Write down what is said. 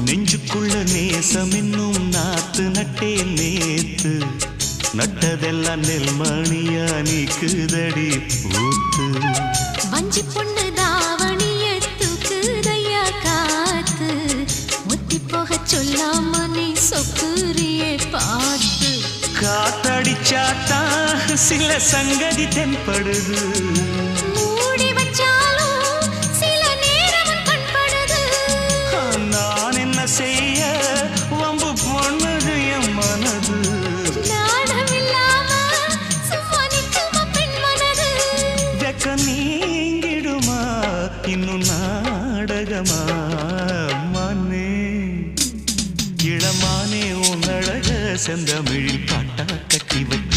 நெஞ்சுக்குள்ள நேசம் இன்னும் நாத்து நட்டே நேத்து நட்டதெல்லாம் நெல்மணியா நீக்குதடி பூத்து வஞ்சி பொண்ணு தாவணிய தூக்குதையா காத்து முத்தி போக சொல்லாம நீ சொக்குரியே பார்த்து காத்தடிச்சாத்தா சில சங்கதி தென்படுது மூடி வச்சாலும் சில நேரம் கண்படுது நான் என்ன செய்ய வம்பு பொண்ணுது என் மனது நாணம் இல்லாம சும்மா நிற்குமா பெண் மனது வெக்க நீங்கிடுமா இன்னும் நாடகமா மானே இளமானே உன் அழக செந்தமிழில் பாட்டா கட்டி வைக்க